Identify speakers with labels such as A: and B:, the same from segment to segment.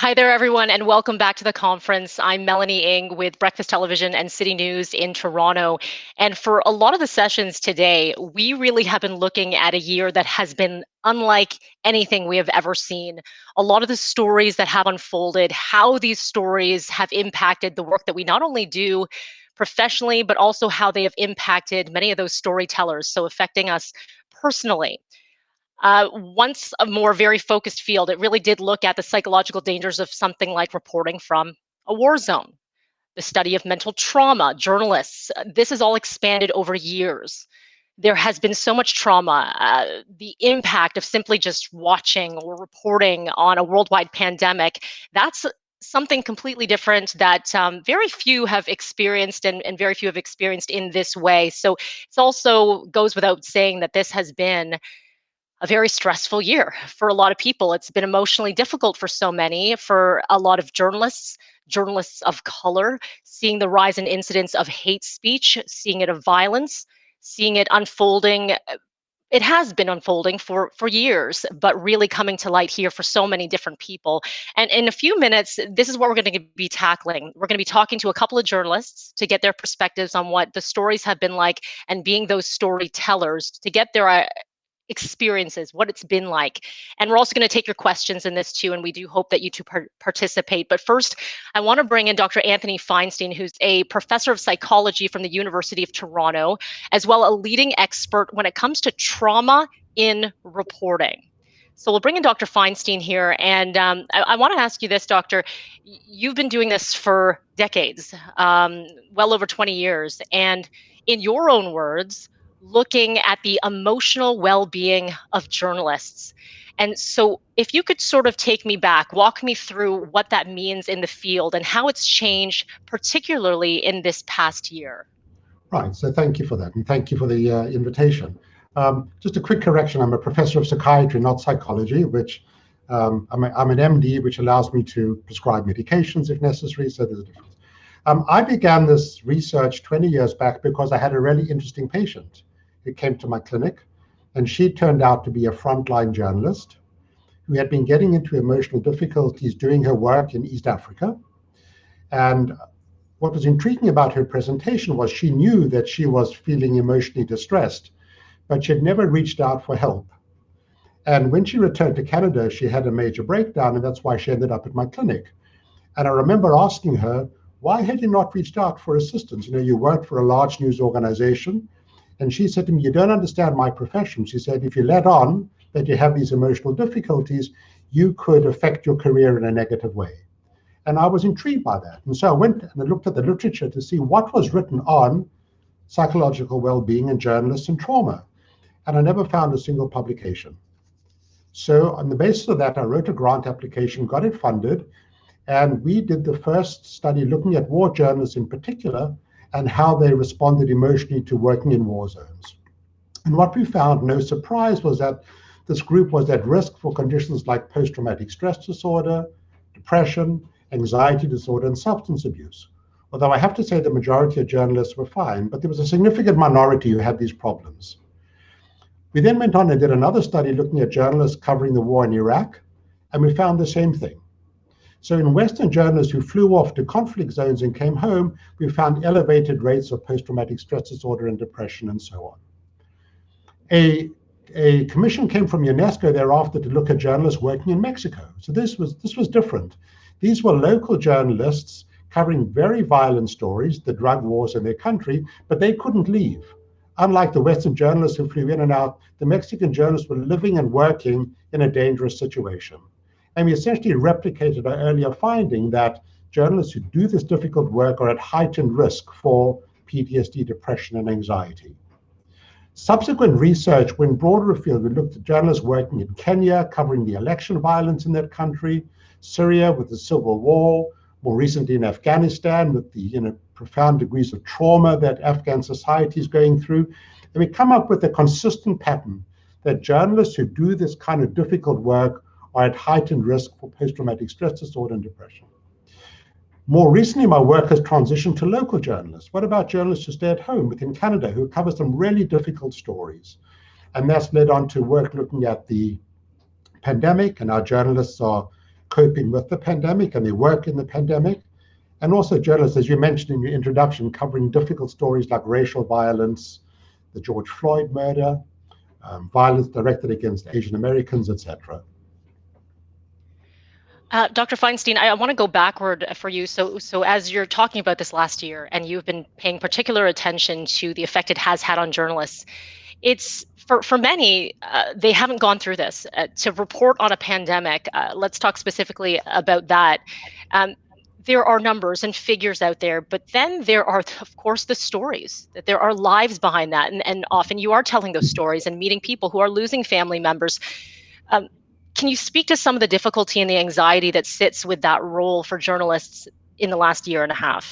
A: Hi there, everyone, and welcome back to the conference. I'm Melanie Ng with Breakfast Television and City News in Toronto. And for a lot of the sessions today, we really have been looking at a year that has been unlike anything we have ever seen. A lot of the stories that have unfolded, how these stories have impacted the work that we not only do professionally, but also how they have impacted many of those storytellers, so affecting us personally. Once a more very focused field, it really did look at the psychological dangers of something like reporting from a war zone, the study of mental trauma, journalists. This has all expanded over years. There has been so much trauma. The impact of simply just watching or reporting on a worldwide pandemic, that's something completely different that very few have experienced and very few have experienced in this way. So it's also goes without saying that this has been a very stressful year for a lot of people. It's been emotionally difficult for so many, for a lot of journalists, journalists of color, seeing the rise in incidents of hate speech, seeing it of violence, seeing it unfolding. It has been unfolding for years, but really coming to light here for so many different people. And in a few minutes, this is what we're going to be tackling. We're going to be talking to a couple of journalists to get their perspectives on what the stories have been like and being those storytellers to get their experiences, what it's been like. And we're also going to take your questions in this too, and we do hope that you two participate. But first, I want to bring in Dr. Anthony Feinstein, who's a professor of psychology from the University of Toronto, as well a leading expert when it comes to trauma in reporting. So we'll bring in Dr. Feinstein here, and I want to ask you this, Doctor. You've been doing this for decades, well over 20 years, and in your own words, looking at the emotional well-being of journalists. And so if you could sort of take me back, walk me through what that means in the field and how it's changed, particularly in this past year.
B: Right, so thank you for that, and thank you for the invitation. Just a quick correction, I'm a professor of psychiatry, not psychology, which I'm an MD, which allows me to prescribe medications if necessary, so there's a difference. I began this research 20 years back because I had a really interesting patient who came to my clinic, and she turned out to be a frontline journalist who had been getting into emotional difficulties doing her work in East Africa. And what was intriguing about her presentation was she knew that she was feeling emotionally distressed, but she had never reached out for help. And when she returned to Canada, she had a major breakdown, and that's why she ended up at my clinic. And I remember asking her, why had you not reached out for assistance? You know, you worked for a large news organization. And she said to me, you don't understand my profession. She said, if you let on that you have these emotional difficulties, you could affect your career in a negative way. And I was intrigued by that. And so I went and I looked at the literature to see what was written on psychological well-being and journalists and trauma. And I never found a single publication. So on the basis of that, I wrote a grant application, got it funded, and we did the first study looking at war journalists in particular and how they responded emotionally to working in war zones. And what we found, no surprise, was that this group was at risk for conditions like post-traumatic stress disorder, depression, anxiety disorder, and substance abuse. Although I have to say the majority of journalists were fine, but there was a significant minority who had these problems. We then went on and did another study looking at journalists covering the war in Iraq, and we found the same thing. So in Western journalists who flew off to conflict zones and came home, we found elevated rates of post-traumatic stress disorder and depression and so on. A commission came from UNESCO thereafter to look at journalists working in Mexico. So this was different. These were local journalists covering very violent stories, the drug wars in their country, but they couldn't leave. Unlike the Western journalists who flew in and out, the Mexican journalists were living and working in a dangerous situation. And we essentially replicated our earlier finding that journalists who do this difficult work are at heightened risk for PTSD, depression, and anxiety. Subsequent research went broader afield. We looked at journalists working in Kenya, covering the election violence in that country, Syria with the civil war, more recently in Afghanistan with the profound degrees of trauma that Afghan society is going through. And we come up with a consistent pattern that journalists who do this kind of difficult work are at heightened risk for post-traumatic stress disorder and depression. More recently, my work has transitioned to local journalists. What about journalists who stay at home within Canada who cover some really difficult stories? And that's led on to work looking at the pandemic, and our journalists are coping with the pandemic and their work in the pandemic. And also journalists, as you mentioned in your introduction, covering difficult stories like racial violence, the George Floyd murder, violence directed against Asian Americans, etc.
A: Dr. Feinstein, I want to go backward for you. So as you're talking about this last year, and you've been paying particular attention to the effect it has had on journalists, it's for many, they haven't gone through this. To report on a pandemic, let's talk specifically about that. There are numbers and figures out there, but then there are, of course, the stories, that there are lives behind that. And often you are telling those stories and meeting people who are losing family members. Can you speak to some of the difficulty and the anxiety that sits with that role for journalists in the last year and a half?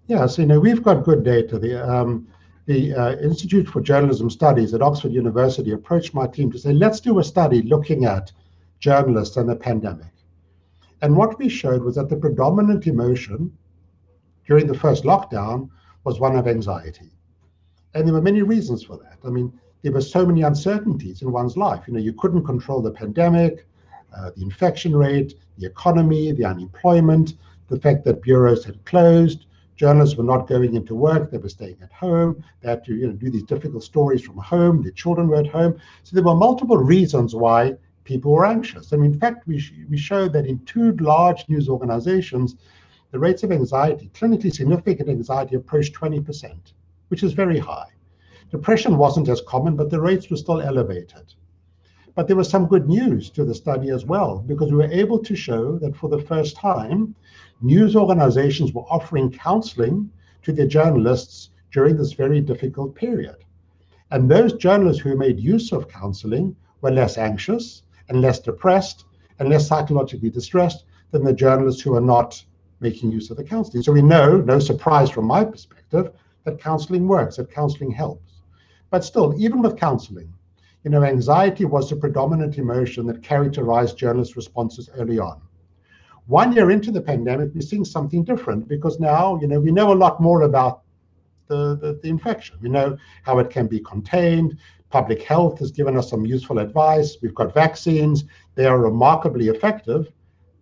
B: Yeah, so we've got good data. The Institute for Journalism Studies at Oxford University approached my team to say, let's do a study looking at journalists and the pandemic. And what we showed was that the predominant emotion during the first lockdown was one of anxiety. And there were many reasons for that. I mean, there were so many uncertainties in one's life. You couldn't control the pandemic, the infection rate, the economy, the unemployment, the fact that bureaus had closed, journalists were not going into work, they were staying at home, they had to do these difficult stories from home, their children were at home. So there were multiple reasons why people were anxious. And in fact, we showed that in 2 large news organizations, the rates of anxiety, clinically significant anxiety, approached 20%, which is very high. Depression wasn't as common, but the rates were still elevated. But there was some good news to the study as well, because we were able to show that for the first time, news organizations were offering counseling to their journalists during this very difficult period. And those journalists who made use of counseling were less anxious and less depressed and less psychologically distressed than the journalists who are not making use of the counseling. So we know, no surprise from my perspective, that counseling works, that counseling helps. But still, even with counseling, anxiety was the predominant emotion that characterized journalists' responses early on. 1 year into the pandemic, we're seeing something different because now, we know a lot more about the infection. We know how it can be contained. Public health has given us some useful advice. We've got vaccines. They are remarkably effective.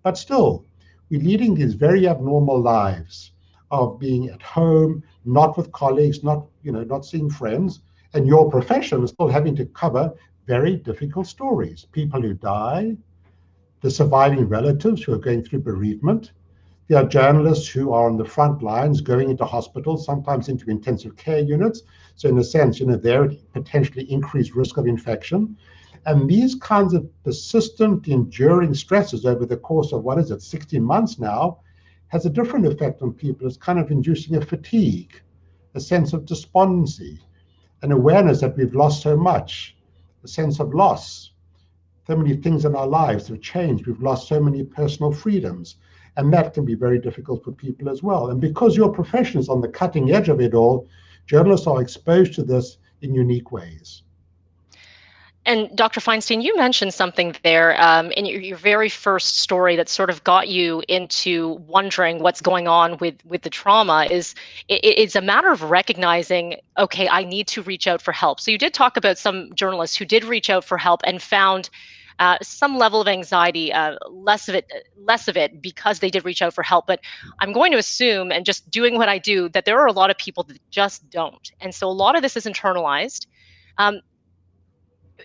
B: But still, we're leading these very abnormal lives of being at home, not with colleagues, not seeing friends. And your profession is still having to cover very difficult stories. People who die, the surviving relatives who are going through bereavement. There are journalists who are on the front lines going into hospitals, sometimes into intensive care units. So in a sense, they're at potentially increased risk of infection. And these kinds of persistent, enduring stresses over the course of, 16 months now, has a different effect on people. It's kind of inducing a fatigue, a sense of despondency, an awareness that we've lost so much, a sense of loss. So many things in our lives have changed. We've lost so many personal freedoms. And that can be very difficult for people as well. And because your profession is on the cutting edge of it all, journalists are exposed to this in unique ways.
A: And Dr. Feinstein, you mentioned something there in your very first story that sort of got you into wondering what's going on with the trauma is it's a matter of recognizing, okay, I need to reach out for help. So you did talk about some journalists who did reach out for help and found some level of anxiety, less of it because they did reach out for help. But I'm going to assume, and just doing what I do, that there are a lot of people that just don't. And so a lot of this is internalized.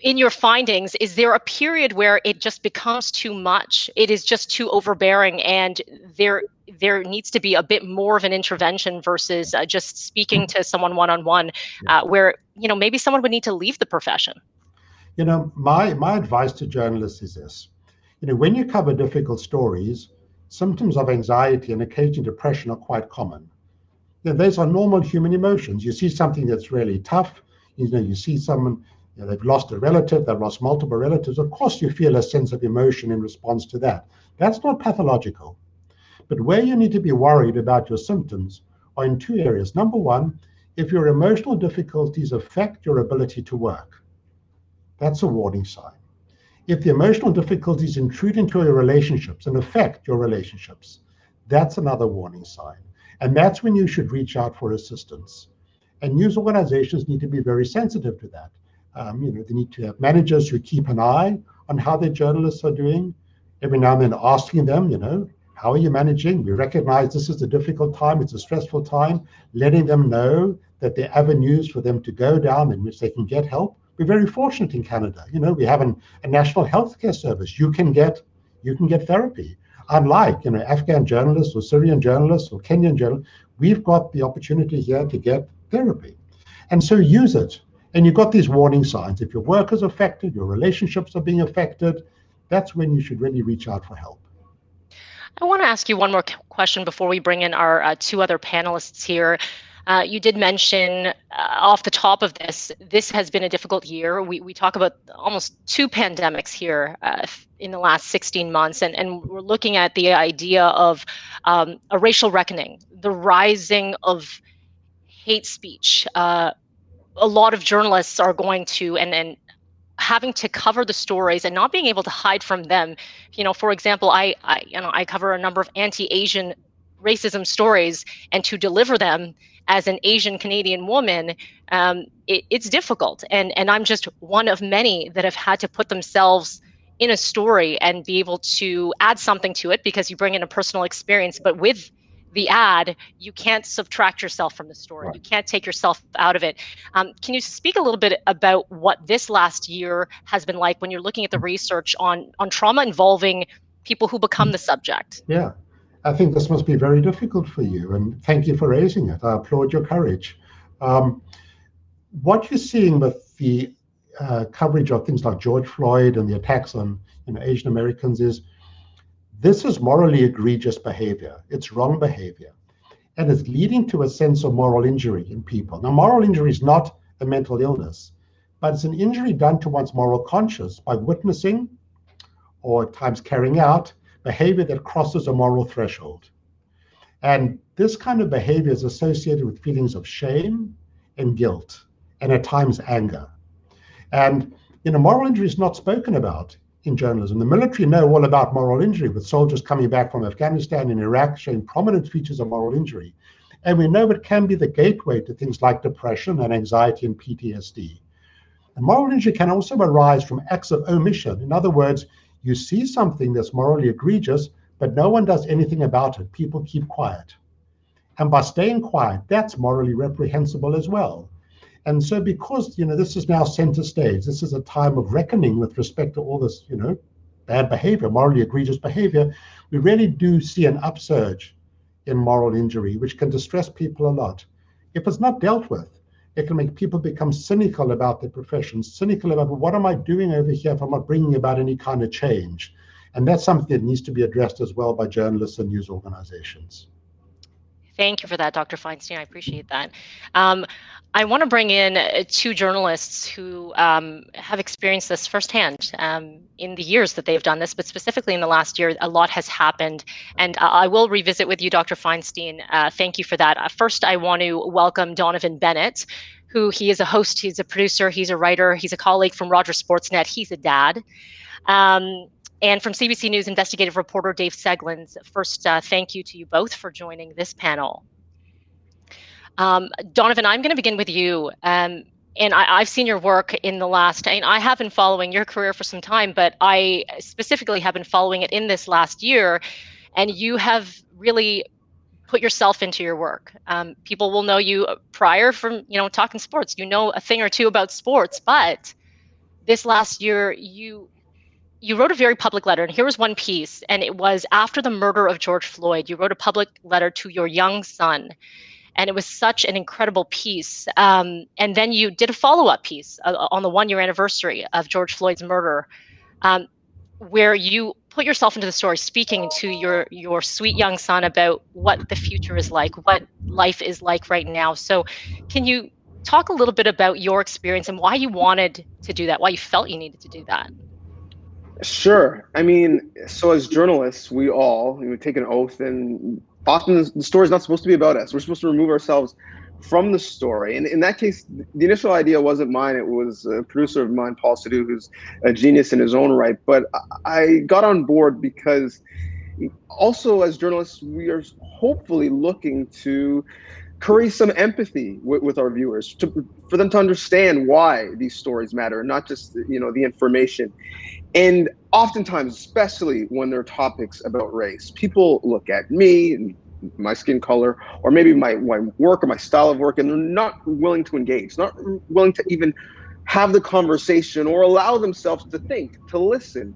A: In your findings, is there a period where it just becomes too much? It is just too overbearing, and there needs to be a bit more of an intervention versus just speaking to someone one-on-one, where maybe someone would need to leave the profession?
B: My advice to journalists is this: when you cover difficult stories, symptoms of anxiety and occasionally depression are quite common. Those are normal human emotions. You see something that's really tough. You see someone. They've lost a relative, they've lost multiple relatives. Of course, you feel a sense of emotion in response to that. That's not pathological. But where you need to be worried about your symptoms are in 2 areas. Number one, if your emotional difficulties affect your ability to work, that's a warning sign. If the emotional difficulties intrude into your relationships and affect your relationships, that's another warning sign. And that's when you should reach out for assistance. And news organizations need to be very sensitive to that. They need to have managers who keep an eye on how their journalists are doing. every now and then asking them, how are you managing? We recognize this is a difficult time, it's a stressful time, letting them know that there are avenues for them to go down in which they can get help. We're very fortunate in Canada. We have a national healthcare service. You can get therapy. Unlike Afghan journalists or Syrian journalists or Kenyan journalists, we've got the opportunity here to get therapy. And so use it. And you've got these warning signs. If your work is affected, your relationships are being affected, that's when you should really reach out for help.
A: I want to ask you one more question before we bring in our two other panelists here. You did mention off the top of this has been a difficult year. We talk about almost two pandemics here in the last 16 months, and we're looking at the idea of a racial reckoning, the rising of hate speech. A lot of journalists are going to, and having to cover the stories and not being able to hide from them. For example, I cover a number of anti-Asian racism stories, and to deliver them as an Asian Canadian woman, it's difficult. And I'm just one of many that have had to put themselves in a story and be able to add something to it, because you bring in a personal experience. But with the ad, you can't subtract yourself from the story.
B: Right.
A: You can't take yourself out of it. Can you speak a little bit about what this last year has been like when you're looking at the research on trauma involving people who become the subject?
B: Yeah, I think this must be very difficult for you, and thank you for raising it. I applaud your courage. What you're seeing with the coverage of things like George Floyd and the attacks on Asian Americans is, this is morally egregious behavior. It's wrong behavior. And it's leading to a sense of moral injury in people. Now, moral injury is not a mental illness, but it's an injury done to one's moral conscience by witnessing or at times carrying out behavior that crosses a moral threshold. And this kind of behavior is associated with feelings of shame and guilt, and at times anger. And moral injury is not spoken about in journalism. The military know all about moral injury, with soldiers coming back from Afghanistan and Iraq showing prominent features of moral injury. And we know it can be the gateway to things like depression and anxiety and PTSD. And moral injury can also arise from acts of omission. In other words, you see something that's morally egregious, but no one does anything about it. People keep quiet. And by staying quiet, that's morally reprehensible as well. And so because, this is now center stage, this is a time of reckoning with respect to all this, bad behavior, morally egregious behavior, we really do see an upsurge in moral injury, which can distress people a lot. If it's not dealt with, it can make people become cynical about their profession, cynical about, well, what am I doing over here if I'm not bringing about any kind of change? And that's something that needs to be addressed as well by journalists and news organizations.
A: Thank you for that, Dr. Feinstein. I appreciate that. I want to bring in two journalists who have experienced this firsthand in the years that they've done this, but specifically in the last year, a lot has happened. And I will revisit with you, Dr. Feinstein. Thank you for that. First, I want to welcome Donovan Bennett, who he is a host, he's a producer, he's a writer, he's a colleague from Rogers Sportsnet, he's a dad. And from CBC News investigative reporter Dave Seglins. First, thank you to you both for joining this panel. Donovan, I'm going to begin with you. And I've seen your work in the last, I have been following your career for some time, but I specifically have been following it in this last year. And you have really put yourself into your work. People will know you prior from, talking sports. You know a thing or two about sports, but this last year, you wrote a very public letter, and here was one piece, and it was after the murder of George Floyd. You wrote a public letter to your young son, and it was such an incredible piece. And then you did a follow-up piece on the one-year anniversary of George Floyd's murder, where you put yourself into the story, speaking to your sweet young son about what the future is like, what life is like right now. So can you talk a little bit about your experience and why you wanted to do that, why you felt you needed to do that?
C: Sure. So as journalists, we take an oath, and often the story is not supposed to be about us. We're supposed to remove ourselves from the story. And in that case, the initial idea wasn't mine. It was a producer of mine, Paul Sadhu, who's a genius in his own right. But I got on board because also as journalists, we are hopefully looking to curry some empathy with our viewers, for them to understand why these stories matter, not just the information. And oftentimes, especially when there are topics about race, people look at me and my skin color, or maybe my work or my style of work, and they're not willing to engage, not willing to even have the conversation or allow themselves to think, to listen.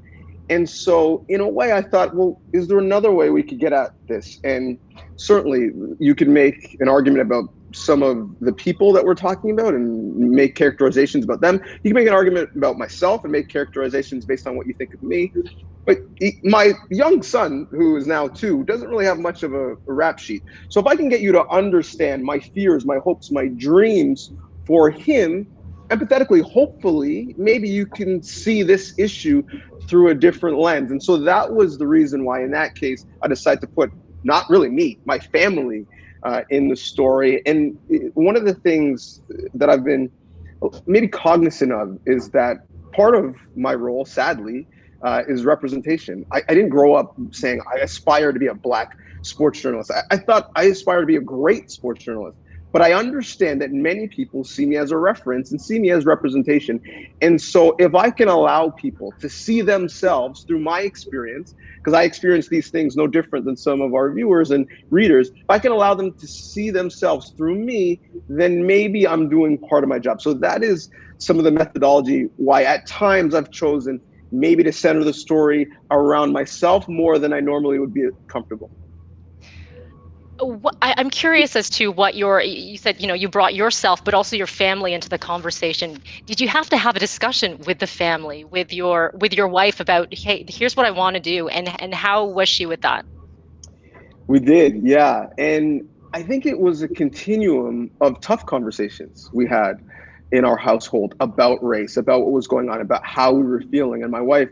C: And so in a way I thought, well, is there another way we could get at this? And certainly you could make an argument about some of the people that we're talking about and make characterizations about them. You can make an argument about myself and make characterizations based on what you think of me. But my young son, who is now 2, doesn't really have much of a rap sheet. So if I can get you to understand my fears, my hopes, my dreams for him, empathetically, hopefully, maybe you can see this issue through a different lens. And so that was the reason why, in that case, I decided to put not really me, my family, in the story. And one of the things that I've been maybe cognizant of is that part of my role, sadly, is representation. I didn't grow up saying I aspire to be a Black sports journalist. I thought I aspire to be a great sports journalist. But I understand that many people see me as a reference and see me as representation. And so if I can allow people to see themselves through my experience, because I experience these things no different than some of our viewers and readers, if I can allow them to see themselves through me, then maybe I'm doing part of my job. So that is some of the methodology why at times I've chosen maybe to center the story around myself more than I normally would be comfortable.
A: I'm curious as to what you said, you brought yourself, but also your family into the conversation. Did you have to have a discussion with the family, with your wife about, hey, here's what I want to do, and how was she with that?
C: We did, yeah. And I think it was a continuum of tough conversations we had in our household about race, about what was going on, about how we were feeling. And my wife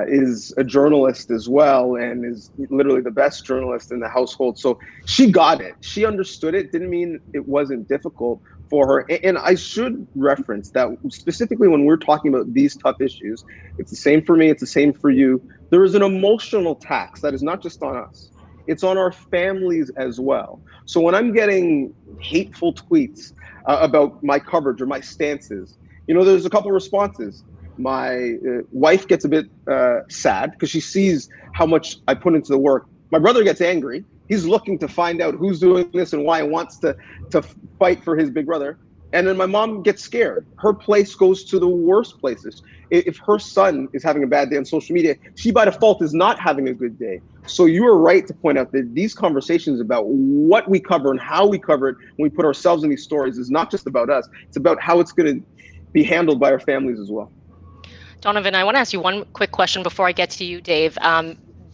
C: is a journalist as well, and is literally the best journalist in the household. So she got it. She understood it. Didn't mean it wasn't difficult for her. And I should reference that specifically when we're talking about these tough issues, it's the same for me. It's the same for you. There is an emotional tax that is not just on us. It's on our families as well. So when I'm getting hateful tweets about my coverage or my stances, there's a couple of responses. My wife gets a bit sad because she sees how much I put into the work. My brother gets angry. He's looking to find out who's doing this and why, and wants to fight for his big brother. And then my mom gets scared. Her place goes to the worst places. If her son is having a bad day on social media, she by default is not having a good day. So you are right to point out that these conversations about what we cover and how we cover it when we put ourselves in these stories is not just about us. It's about how it's going to be handled by our families as well.
A: Donovan, I want to ask you one quick question before I get to you, Dave,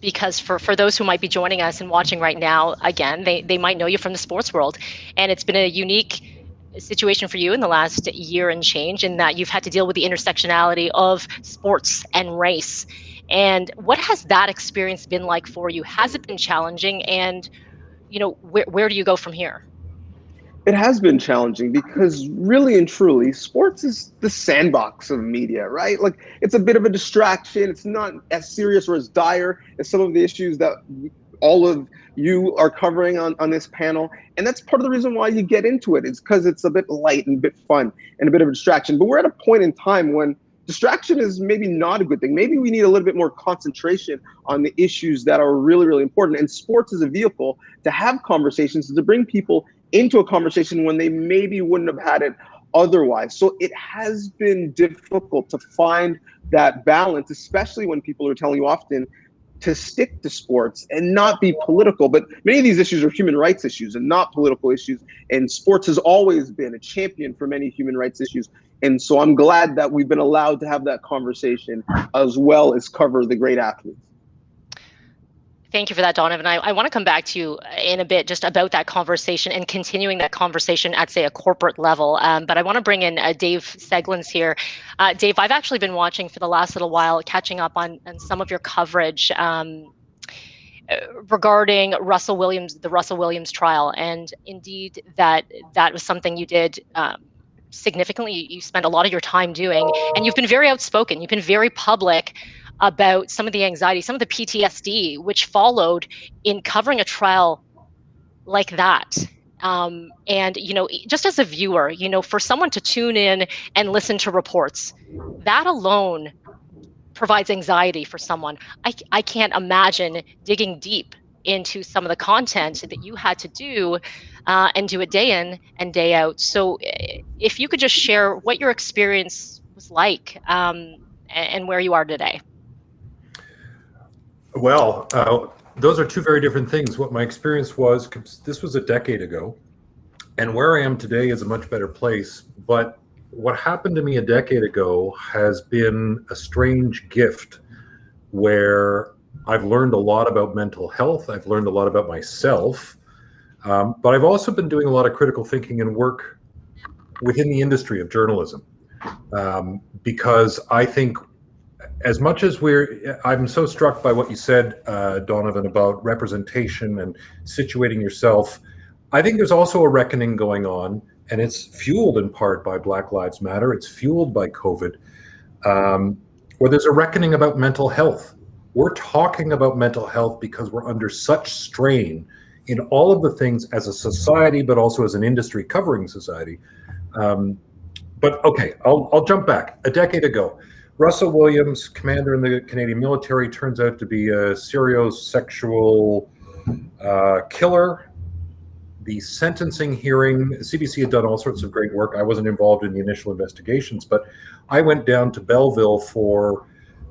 A: because for those who might be joining us and watching right now, again, they might know you from the sports world, and it's been a unique situation for you in the last year and change in that you've had to deal with the intersectionality of sports and race. And what has that experience been like for you? Has it been challenging? And, where do you go from here?
C: It has been challenging because really and truly, sports is the sandbox of media, right? Like, it's a bit of a distraction. It's not as serious or as dire as some of the issues that all of you are covering on this panel. And that's part of the reason why you get into it. It's because it's a bit light and a bit fun and a bit of a distraction. But we're at a point in time when distraction is maybe not a good thing. Maybe we need a little bit more concentration on the issues that are really, really important. And sports is a vehicle to have conversations, to bring people into a conversation when they maybe wouldn't have had it otherwise. So it has been difficult to find that balance, especially when people are telling you often to stick to sports and not be political. But many of these issues are human rights issues and not political issues. And sports has always been a champion for many human rights issues. And so I'm glad that we've been allowed to have that conversation as well as cover the great athletes.
A: Thank you for that, Donovan. I want to come back to you in a bit just about that conversation and continuing that conversation at, say, a corporate level. But I want to bring in Dave Seglins here. Dave, I've actually been watching for the last little while, catching up on some of your coverage regarding the Russell Williams trial. And indeed, that was something you did significantly. You spent a lot of your time doing, and you've been very outspoken. You've been very public about some of the anxiety, some of the PTSD, which followed in covering a trial like that. And, just as a viewer, for someone to tune in and listen to reports, that alone provides anxiety for someone. I can't imagine digging deep into some of the content that you had to do and do it day in and day out. So if you could just share what your experience was like and where you are today.
D: Well, those are two very different things. What my experience was, this was a decade ago, and where I am today is a much better place. But what happened to me a decade ago has been a strange gift where I've learned a lot about mental health. I've learned a lot about myself. But I've also been doing a lot of critical thinking and work within the industry of journalism. Because I think as much as I'm so struck by what you said, Donovan, about representation and situating yourself. I think there's also a reckoning going on, and it's fueled in part by Black Lives Matter. It's fueled by COVID, where there's a reckoning about mental health. We're talking about mental health because we're under such strain in all of the things as a society, but also as an industry covering society. But okay, I'll jump back. A decade ago, Russell Williams, commander in the Canadian military, turns out to be a seriosexual killer. The sentencing hearing, CBC had done all sorts of great work. I wasn't involved in the initial investigations, but I went down to Belleville for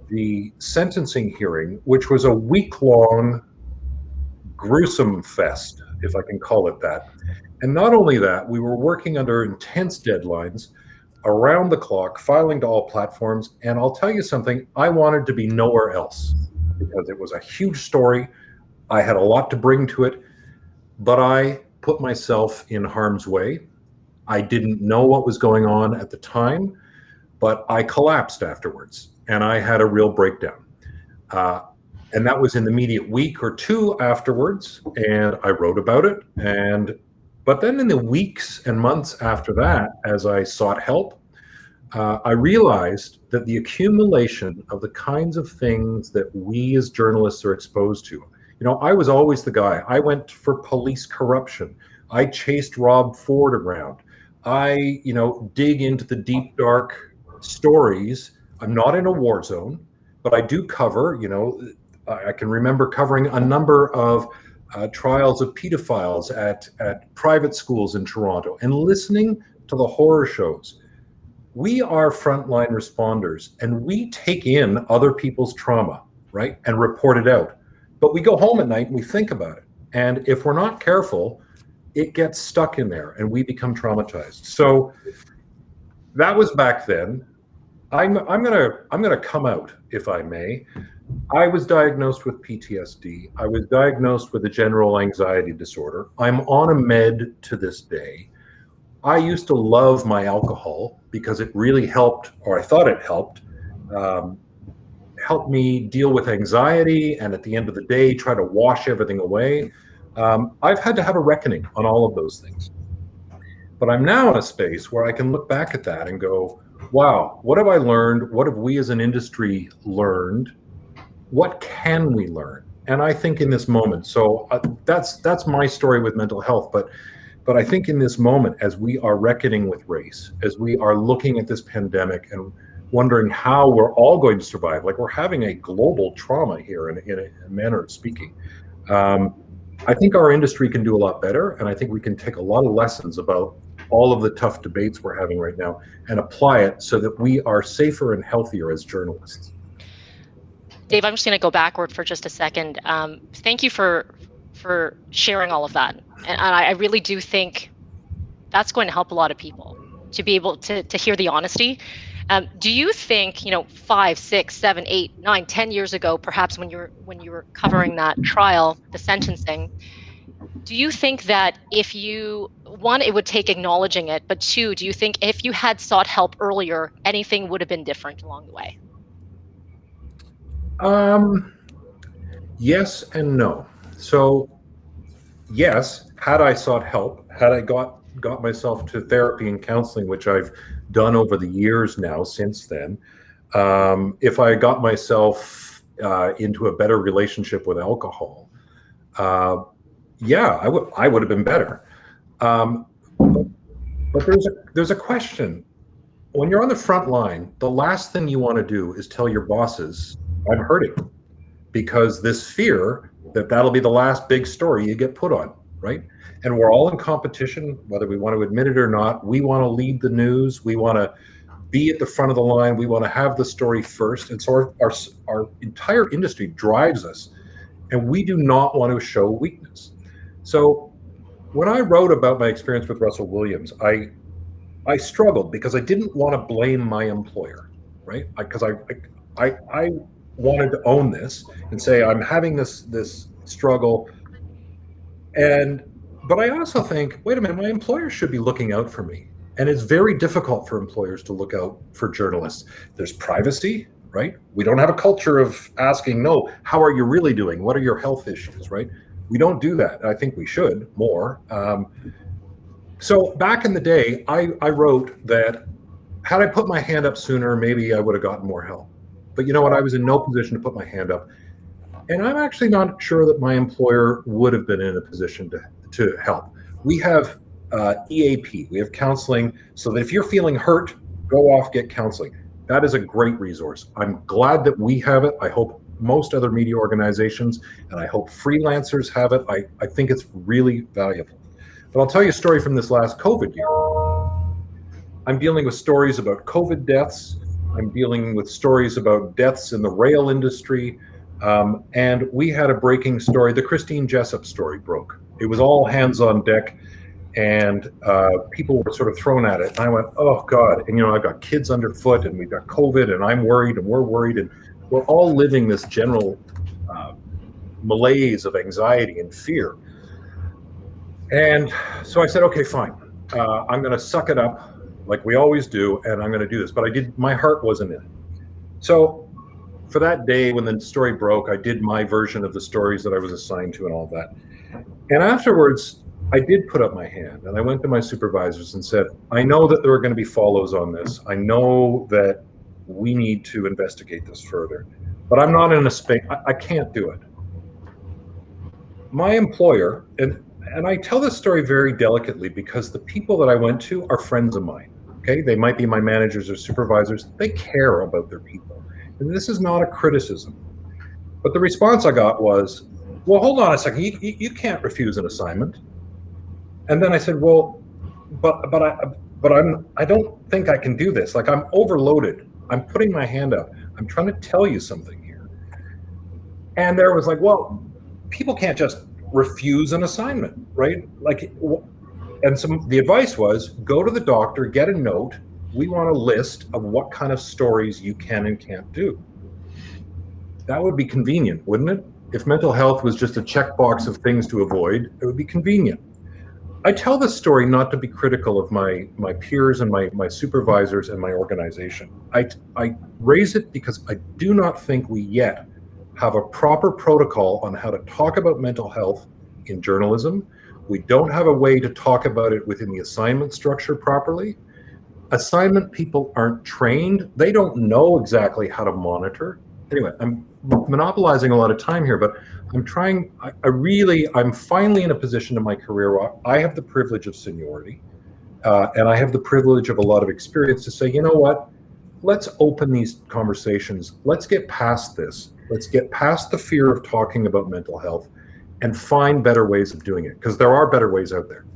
D: the sentencing hearing, which was a week-long gruesome fest, if I can call it that. And not only that, we were working under intense deadlines, around the clock, filing to all platforms. And I'll tell you something, I wanted to be nowhere else because it was a huge story. I had a lot to bring to it, but I put myself in harm's way. I didn't know what was going on at the time, but I collapsed afterwards and I had a real breakdown. And that was in the immediate week or two afterwards, and I wrote about it. But then in the weeks and months after that, as I sought help, I realized that the accumulation of the kinds of things that we as journalists are exposed to. I was always the guy. I went for police corruption. I chased Rob Ford around. I, dig into the deep, dark stories. I'm not in a war zone, but I do cover, I can remember covering a number of trials of pedophiles at private schools in Toronto and listening to the horror shows. We are frontline responders and we take in other people's trauma, right, and report it out. But we go home at night and we think about it. And if we're not careful, it gets stuck in there and we become traumatized. So that was back then. I'm gonna come out, if I may. I was diagnosed with PTSD. I was diagnosed with a general anxiety disorder. I'm on a med to this day. I used to love my alcohol because it really helped, or I thought it helped me deal with anxiety, and at the end of the day, try to wash everything away. I've had to have a reckoning on all of those things. But I'm now in a space where I can look back at that and go, wow, what have I learned? What have we as an industry learned? What can we learn? And I think in this moment, so that's my story with mental health, but I think in this moment, as we are reckoning with race, as we are looking at this pandemic and wondering how we're all going to survive, like we're having a global trauma here in a manner of speaking. I think our industry can do a lot better, and I think we can take a lot of lessons about all of the tough debates we're having right now and apply it so that we are safer and healthier as journalists.
A: Dave, I'm just going to go backward for just a second. Thank you for sharing all of that. And I really do think that's going to help a lot of people to be able to hear the honesty. Do you think, 5, 6, 7, 8, 9, 10 years ago, perhaps when you were covering that trial, the sentencing, do you think that if one, it would take acknowledging it, but two, do you think if you had sought help earlier, anything would have been different along the way?
D: Yes and no. So yes, had I sought help, had I got myself to therapy and counseling, which I've done over the years now since then, if I got myself into a better relationship with alcohol, yeah, I would have been better. But there's a question. When you're on the front line, the last thing you want to do is tell your bosses, I'm hurting, because this fear that that'll be the last big story you get put on, right? And we're all in competition, whether we want to admit it or not. We want to lead the news. We want to be at the front of the line. We want to have the story first. And so our entire industry drives us, and we do not want to show weakness. So when I wrote about my experience with Russell Williams, I struggled because I didn't want to blame my employer, right? Because I wanted to own this and say, I'm having this struggle. But I also think, wait a minute, my employer should be looking out for me. And it's very difficult for employers to look out for journalists. There's privacy, right? We don't have a culture of asking, no, how are you really doing? What are your health issues, right? We don't do that. I think we should more. So back in the day, I wrote that had I put my hand up sooner, maybe I would have gotten more help. But you know what? I was in no position to put my hand up. And I'm actually not sure that my employer would have been in a position to help. We have EAP, we have counseling, so that if you're feeling hurt, go off, get counseling. That is a great resource. I'm glad that we have it. I hope most other media organizations, and I hope freelancers have it. I think it's really valuable. But I'll tell you a story from this last COVID year. I'm dealing with stories about COVID deaths. I'm dealing with stories about deaths in the rail industry. And we had a breaking story. The Christine Jessup story broke. It was all hands on deck, and people were sort of thrown at it. And I went, oh God. And I've got kids underfoot, and we've got COVID, and I'm worried, and we're worried, and we're all living this general malaise of anxiety and fear. And so I said, okay, fine. I'm going to suck it up like we always do, and I'm going to do this. But my heart wasn't in it. So for that day when the story broke, I did my version of the stories that I was assigned to and all that. And afterwards, I did put up my hand, and I went to my supervisors and said, I know that there are going to be follows on this. I know that we need to investigate this further, but I'm not in a space, I can't do it. My employer, and I tell this story very delicately because the people that I went to are friends of mine, okay? They might be my managers or supervisors. They care about their people. And this is not a criticism. But the response I got was, well, hold on a second, you can't refuse an assignment. And then I said, well, but I don't think I can do this. Like, I'm overloaded. I'm putting my hand up. I'm trying to tell you something here. And there was like, well, people can't just refuse an assignment, right? Like, and the advice was, go to the doctor, get a note. We want a list of what kind of stories you can and can't do. That would be convenient, wouldn't it? If mental health was just a checkbox of things to avoid, it would be convenient. I tell this story not to be critical of my peers and my supervisors and my organization. I raise it because I do not think we yet have a proper protocol on how to talk about mental health in journalism. We don't have a way to talk about it within the assignment structure properly. Assignment people aren't trained. They don't know exactly how to monitor. Anyway, I'm monopolizing a lot of time here, but I'm finally in a position in my career where I have the privilege of seniority, and I have the privilege of a lot of experience to say, you know what, let's open these conversations. Let's get past this. Let's get past the fear of talking about mental health and find better ways of doing it, because there are better ways out there.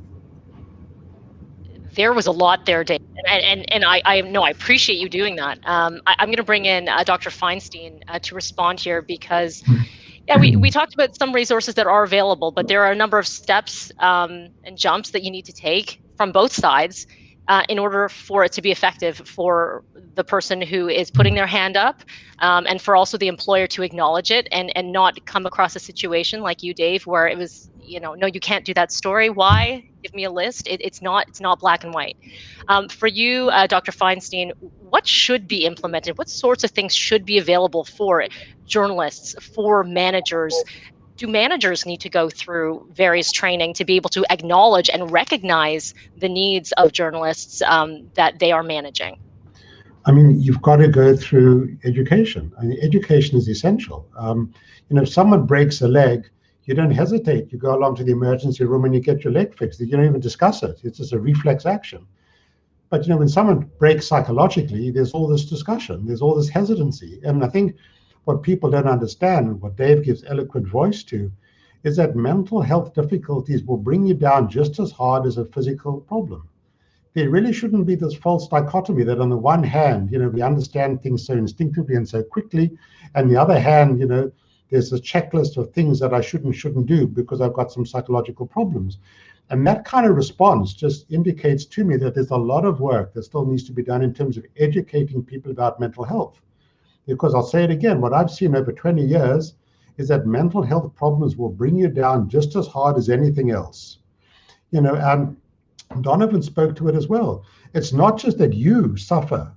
A: There was a lot there, Dave, and I know I appreciate you doing that. I'm going to bring in Dr. Feinstein to respond here, because we talked about some resources that are available, but there are a number of steps and jumps that you need to take from both sides in order for it to be effective for the person who is putting their hand up, and for also the employer to acknowledge it and not come across a situation like you, Dave, where it was, no, you can't do that story. Why? Give me a list. It's not black and white. For you, Dr. Feinstein, what should be implemented? What sorts of things should be available for journalists, for managers? Do managers need to go through various training to be able to acknowledge and recognize the needs of journalists that they are managing?
B: I mean, you've got to go through education. I mean, education is essential. If someone breaks a leg, You don't hesitate. You go along to the emergency room and you get your leg fixed. You don't even discuss it. It's just a reflex action. But when someone breaks psychologically, there's all this discussion, there's all this hesitancy. And I think what people don't understand, and what Dave gives eloquent voice to, is that mental health difficulties will bring you down just as hard as a physical problem. There really shouldn't be this false dichotomy that on the one hand, we understand things so instinctively and so quickly, and the other hand, there's a checklist of things that I shouldn't do because I've got some psychological problems. And that kind of response just indicates to me that there's a lot of work that still needs to be done in terms of educating people about mental health. Because I'll say it again, what I've seen over 20 years is that mental health problems will bring you down just as hard as anything else. And Donovan spoke to it as well. It's not just that you suffer,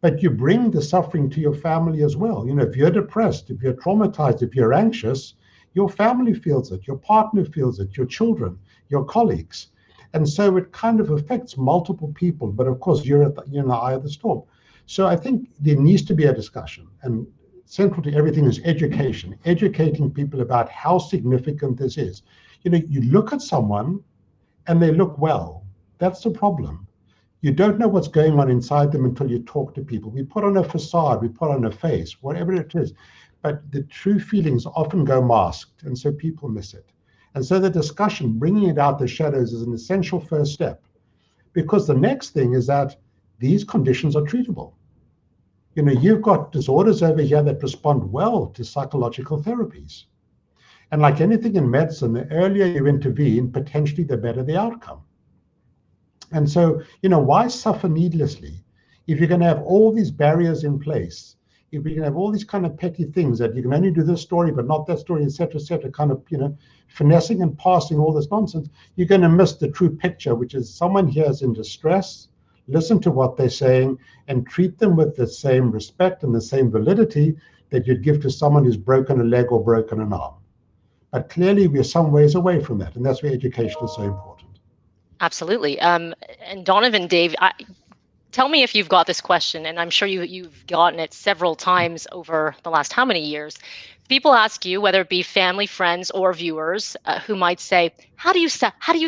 B: but you bring the suffering to your family as well. If you're depressed, if you're traumatized, if you're anxious, your family feels it, your partner feels it, your children, your colleagues. And so it kind of affects multiple people, but of course you're in the eye of the storm. So I think there needs to be a discussion, and central to everything is education, educating people about how significant this is. You look at someone and they look well. That's the problem. You don't know what's going on inside them until you talk to people. We put on a facade, we put on a face, whatever it is, but the true feelings often go masked, and so people miss it. And so the discussion, bringing it out the shadows, is an essential first step, because the next thing is that these conditions are treatable. You've got disorders over here that respond well to psychological therapies. And like anything in medicine, the earlier you intervene, potentially the better the outcome. And so, why suffer needlessly if you're going to have all these barriers in place? If we can have all these kind of petty things that you can only do this story, but not that story, et cetera, kind of, finessing and passing all this nonsense, you're going to miss the true picture, which is someone here is in distress, listen to what they're saying, and treat them with the same respect and the same validity that you'd give to someone who's broken a leg or broken an arm. But clearly, we're some ways away from that, and that's where education is so important.
A: Absolutely. And Donovan, Dave, tell me if you've got this question, and I'm sure you've gotten it several times over the last how many years. People ask you, whether it be family, friends, or viewers, who might say, "How do you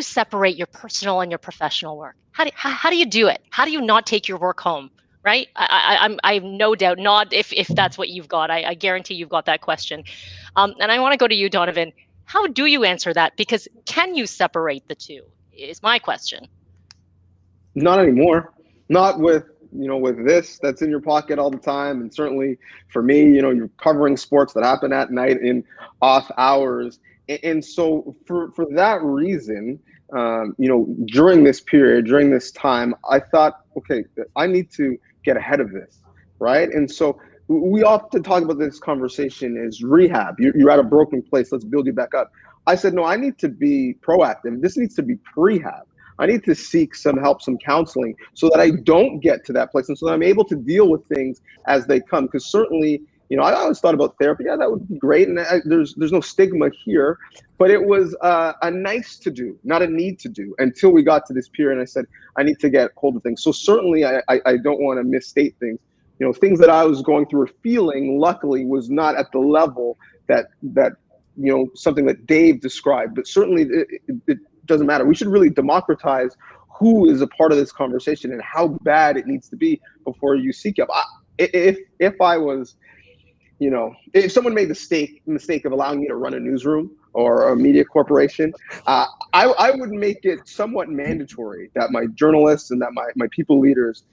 A: separate your personal and your professional work? How do you do it? How do you not take your work home?" Right? I have no doubt not if that's what you've got. I guarantee you've got that question. And I want to go to you, Donovan. How do you answer that? Because can you separate the two? Is my question.
C: Not anymore. Not with this that's in your pocket all the time. And certainly for me, you're covering sports that happen at night in off hours. And so for that reason, during this period, during this time, I thought, okay, I need to get ahead of this, right? And so we often talk about this conversation as rehab. You're at a broken place, let's build you back up. I said, no, I need to be proactive. This needs to be prehab. I need to seek some help, some counseling, so that I don't get to that place, and so that I'm able to deal with things as they come. Because certainly, I always thought about therapy. Yeah, that would be great, and there's no stigma here, but it was a nice to do, not a need to do, until we got to this period. And I said, I need to get hold of things. So certainly, I don't want to misstate things. Things that I was going through or feeling, luckily, was not at the level that something that Dave described. But certainly, it doesn't matter. We should really democratize who is a part of this conversation and how bad it needs to be before you seek help. If I was, if someone made the mistake of allowing me to run a newsroom or a media corporation, I would make it somewhat mandatory that my journalists and that my people leaders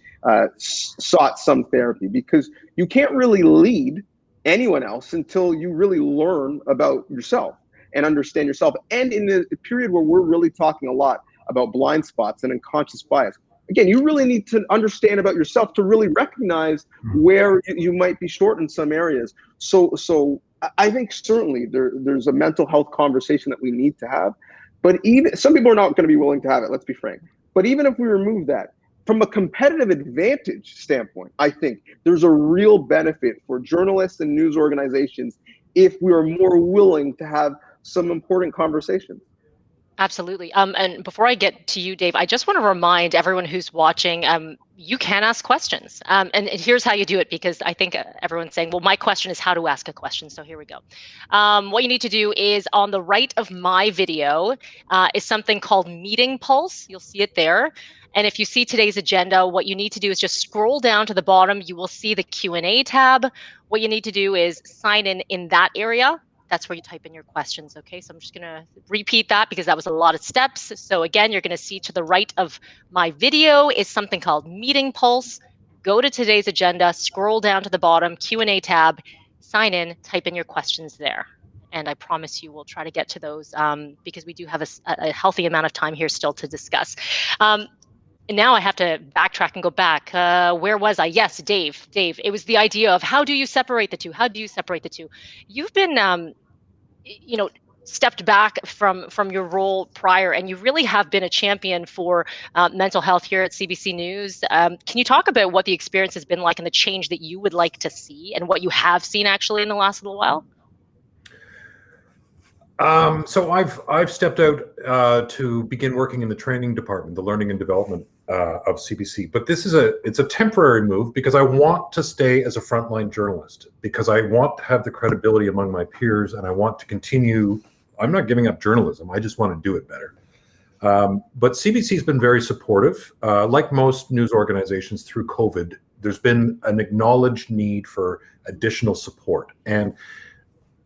C: sought some therapy, because you can't really lead anyone else until you really learn about yourself and understand yourself. And in the period where we're really talking a lot about blind spots and unconscious bias, again, you really need to understand about yourself to really recognize where you might be short in some areas. So I think certainly there's a mental health conversation that we need to have, but even some people are not going to be willing to have it, let's be frank. But even if we remove that, from a competitive advantage standpoint, I think there's a real benefit for journalists and news organizations if we are more willing to have some important conversations.
A: Absolutely. And before I get to you, Dave, I just want to remind everyone who's watching, you can ask questions. And here's how you do it, because I think everyone's saying, well, my question is how to ask a question. So here we go. What you need to do is on the right of my video is something called Meeting Pulse. You'll see it there. And if you see today's agenda, what you need to do is just scroll down to the bottom. You will see the Q&A tab. What you need to do is sign in that area. That's where you type in your questions. Okay, so I'm just going to repeat that because that was a lot of steps. So again, you're going to see to the right of my video is something called Meeting Pulse. Go to today's agenda, scroll down to the bottom, Q&A tab, sign in, type in your questions there. And I promise you we'll try to get to those because we do have a healthy amount of time here still to discuss. And now I have to backtrack and go back. Where was I? Yes, Dave. It was the idea of how do you separate the two? How do you separate the two? You've been stepped back from your role prior, and you really have been a champion for mental health here at CBC News. Can you talk about what the experience has been like and the change that you would like to see and what you have seen actually in the last little while?
D: So I've stepped out to begin working in the training department, the learning and development of CBC. But it's a temporary move because I want to stay as a frontline journalist, because I want to have the credibility among my peers, and I want to continue. I'm not giving up journalism. I just want to do it better. But CBC has been very supportive. Like most news organizations through COVID, there's been an acknowledged need for additional support. And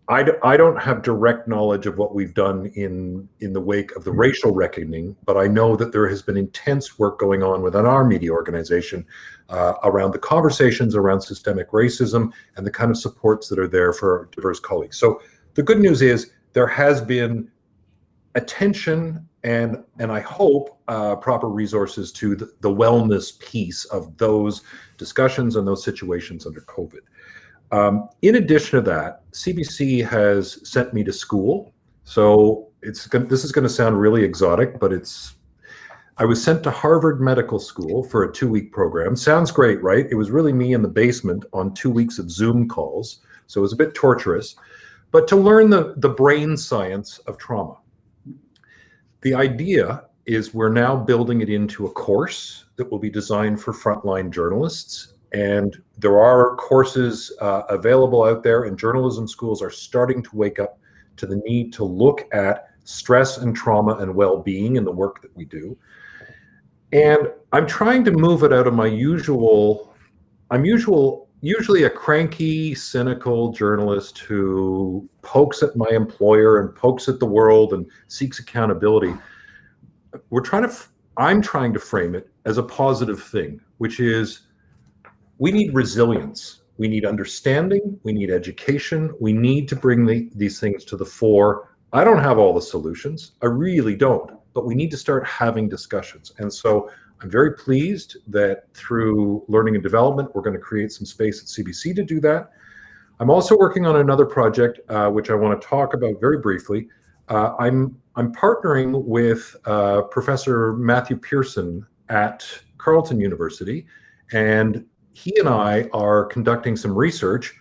D: I don't have direct knowledge of what we've done in the wake of the racial reckoning, but I know that there has been intense work going on within our media organization around the conversations around systemic racism and the kind of supports that are there for diverse colleagues. So the good news is there has been attention and I hope proper resources to the wellness piece of those discussions and those situations under COVID. In addition to that, CBC has sent me to school. So this is going to sound really exotic, but I was sent to Harvard Medical School for a 2-week program. Sounds great, right? It was really me in the basement on 2 weeks of Zoom calls. So it was a bit torturous, but to learn the brain science of trauma. The idea is we're now building it into a course that will be designed for frontline journalists. And there are courses available out there, and journalism schools are starting to wake up to the need to look at stress and trauma and well-being in the work that we do. And I'm trying to move it out of my usually a cranky, cynical journalist who pokes at my employer and pokes at the world and seeks accountability. I'm trying to frame it as a positive thing, which is, we need resilience, we need understanding, we need education, we need to bring these things to the fore. I don't have all the solutions, I really don't, but we need to start having discussions. And so I'm very pleased that through learning and development, we're going to create some space at CBC to do that. I'm also working on another project, which I want to talk about very briefly. I'm partnering with Professor Matthew Pearson at Carleton University, and he and I are conducting some research.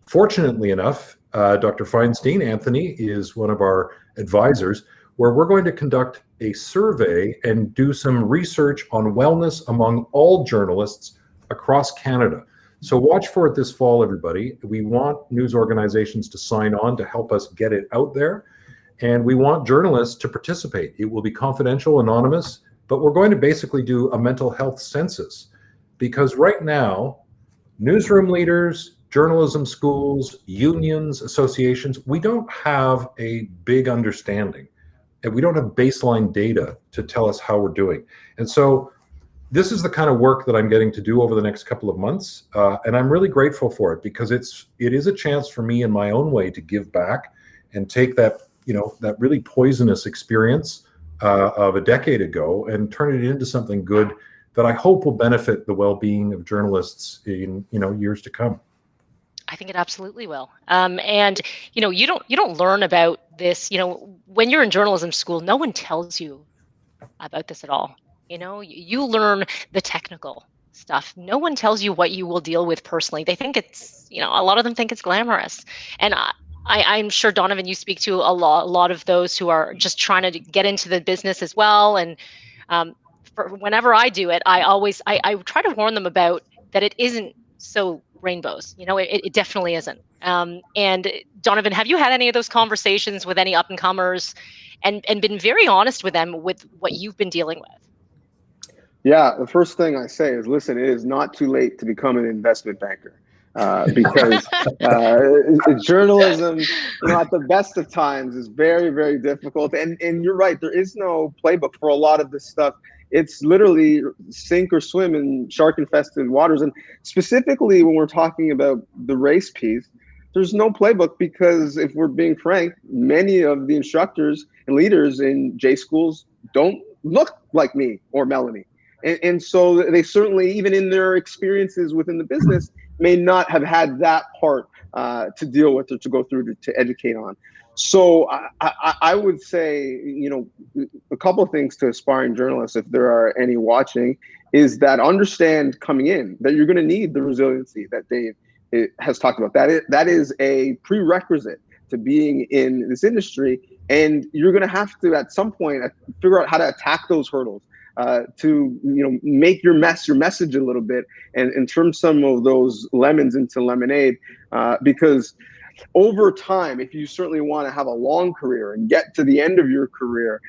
D: Fortunately enough, Dr. Feinstein, Anthony, is one of our advisors, where we're going to conduct a survey and do some research on wellness among all journalists across Canada. So watch for it this fall, everybody. We want news organizations to sign on to help us get it out there. And we want journalists to participate. It will be confidential, anonymous, but we're going to basically do a mental health census. Because right now, newsroom leaders, journalism schools, unions, associations, we don't have a big understanding, and we don't have baseline data to tell us how we're doing. And so this is the kind of work that I'm getting to do over the next couple of months, and I'm really grateful for it, because it is a chance for me in my own way to give back and take that really poisonous experience of a decade ago and turn it into something good that I hope will benefit the well-being of journalists in years to come.
A: I think it absolutely will. And you don't learn about this. When you're in journalism school, no one tells you about this at all. You learn the technical stuff. No one tells you what you will deal with personally. They think it's, a lot of them think it's glamorous. And I'm sure, Donovan, you speak to a lot of those who are just trying to get into the business as well. And for whenever I do it, I try to warn them about that it isn't so rainbows. It definitely isn't. And Donovan, have you had any of those conversations with any up and comers, and been very honest with them with what you've been dealing with?
C: Yeah, the first thing I say is, listen, it is not too late to become an investment banker. Because journalism, at the best of times, is very, very difficult. And you're right, there is no playbook for a lot of this stuff. It's literally sink or swim in shark-infested waters. And specifically when we're talking about the race piece, there's no playbook because, if we're being frank, many of the instructors and leaders in J schools don't look like me or Melanie. And so they certainly, even in their experiences within the business, may not have had that part to deal with or to go through to educate on. So I would say, a couple of things to aspiring journalists, if there are any watching, is that understand coming in that you're going to need the resiliency that Dave has talked about. That is a prerequisite to being in this industry. And you're going to have to, at some point, figure out how to attack those hurdles. To make your message a little bit and turn some of those lemons into lemonade, because over time, if you certainly want to have a long career and get to the end of your career,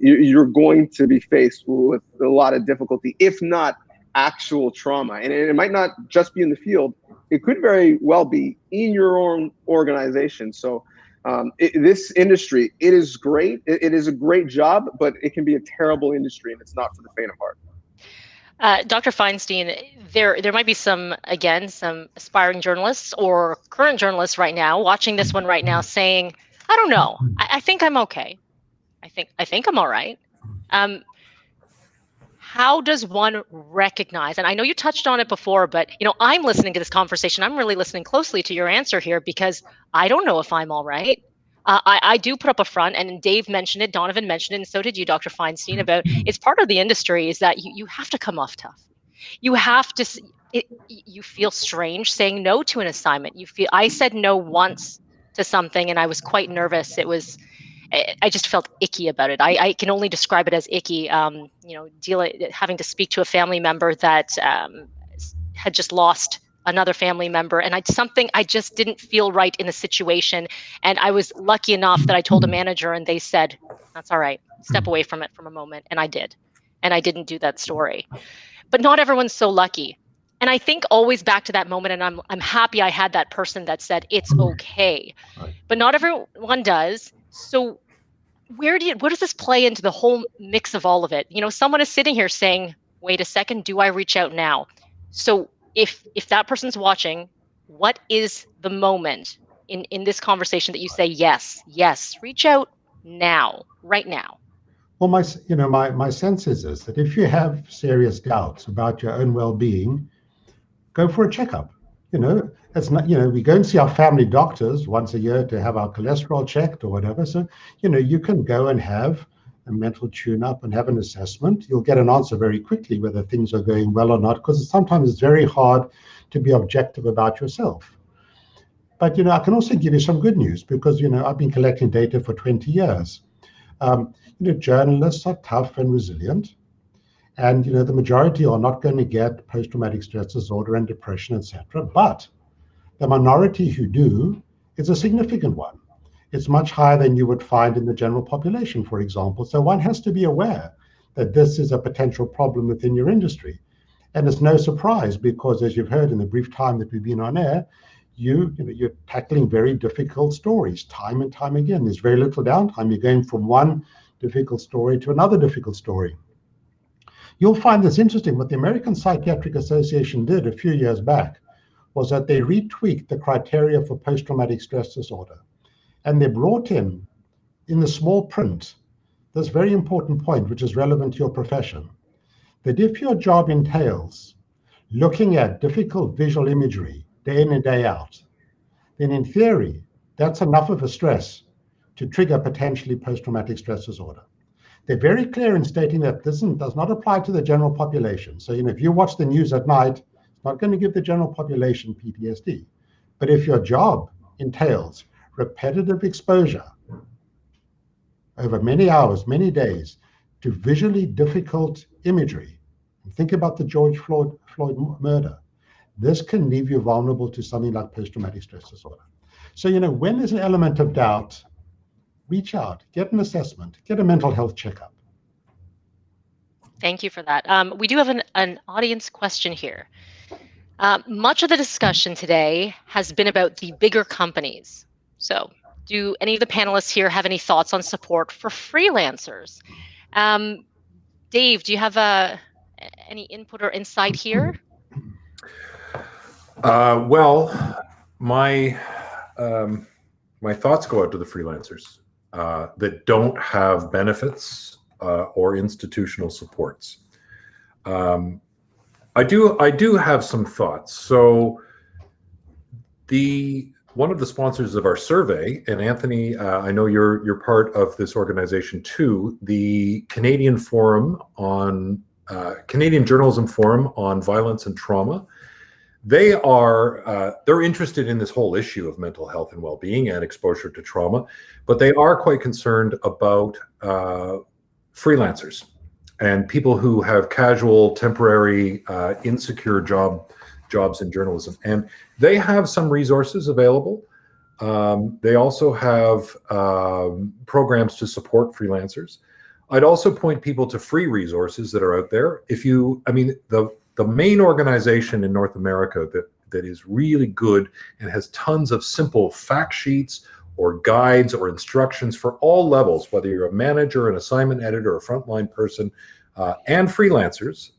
C: you're going to be faced with a lot of difficulty, if not actual trauma. And it might not just be in the field; it could very well be in your own organization. So. This industry, it is great. It is a great job, but it can be a terrible industry, and it's not for the faint of heart.
A: Dr. Feinstein, there might be some aspiring journalists or current journalists right now watching this one right now saying, I don't know, I think I'm okay. I think I'm all right. How does one recognize, and I know you touched on it before, but I'm listening to this conversation. I'm really listening closely to your answer here because I don't know if I'm all right. I do put up a front, and Dave mentioned it, Donovan mentioned it, and so did you, Dr. Feinstein, about it's part of the industry is that you have to come off tough. You have to, you feel strange saying no to an assignment. I said no once to something and I was quite nervous. I just felt icky about it. I can only describe it as icky. Having to speak to a family member that had just lost another family member, and I just didn't feel right in the situation. And I was lucky enough that I told a manager, and they said, "That's all right. Step away from it for a moment." And I did, and I didn't do that story. But not everyone's so lucky. And I think always back to that moment, and I'm happy I had that person that said it's okay, but not everyone does. So where does this play into the whole mix of all of it? Someone is sitting here saying, wait a second, do I reach out now? So if that person's watching, what is the moment in this conversation that you say, yes, reach out now, right now?
B: Well, my sense is that if you have serious doubts about your own well-being, go for a checkup. It's not, we go and see our family doctors once a year to have our cholesterol checked or whatever. So, you can go and have a mental tune-up and have an assessment. You'll get an answer very quickly whether things are going well or not, because sometimes it's very hard to be objective about yourself. But, I can also give you some good news because, I've been collecting data for 20 years. Journalists are tough and resilient. And, the majority are not going to get post-traumatic stress disorder and depression, etc. But the minority who do is a significant one. It's much higher than you would find in the general population, for example. So one has to be aware that this is a potential problem within your industry. And it's no surprise because, as you've heard in the brief time that we've been on air, you're tackling very difficult stories time and time again. There's very little downtime. You're going from one difficult story to another difficult story. You'll find this interesting. What the American Psychiatric Association did a few years back was that they retweaked the criteria for post-traumatic stress disorder. And they brought in the small print, this very important point, which is relevant to your profession, that if your job entails looking at difficult visual imagery day in and day out, then in theory, that's enough of a stress to trigger potentially post-traumatic stress disorder. They're very clear in stating that this does not apply to the general population. So, if you watch the news at night, it's not going to give the general population PTSD. But if your job entails repetitive exposure over many hours, many days, to visually difficult imagery. Think about the George Floyd murder. This can leave you vulnerable to something like post-traumatic stress disorder. So, when there's an element of doubt, reach out, get an assessment, get a mental health checkup.
A: Thank you for that. We do have an audience question here. Much of the discussion today has been about the bigger companies. So do any of the panelists here have any thoughts on support for freelancers? Dave, do you have any input or insight here?
D: Well, my thoughts go out to the freelancers that don't have benefits or institutional supports. I do have some thoughts. So one of the sponsors of our survey, and Anthony, I know you're part of this organization too, the Canadian Journalism Forum on Violence and Trauma. They're interested in this whole issue of mental health and well-being and exposure to trauma, but they are quite concerned about freelancers and people who have casual, temporary, insecure jobs in journalism. And they have some resources available. They also have programs to support freelancers. I'd also point people to free resources that are out there. The main organization in North America that is really good and has tons of simple fact sheets or guides or instructions for all levels, whether you're a manager, an assignment editor, a frontline person, and freelancers,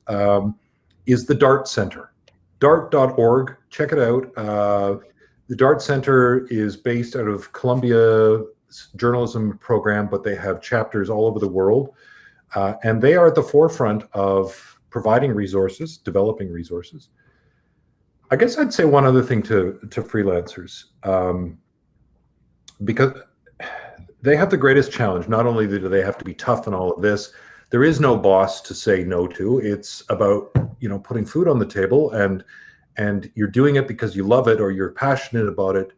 D: is the DART Center. DART.org, check it out. The DART Center is based out of Columbia journalism program, but they have chapters all over the world. And they are at the forefront of providing resources, developing resources. I guess I'd say one other thing to freelancers, because they have the greatest challenge. Not only do they have to be tough in all of this, there is no boss to say no to. It's about, putting food on the table, and you're doing it because you love it or you're passionate about it,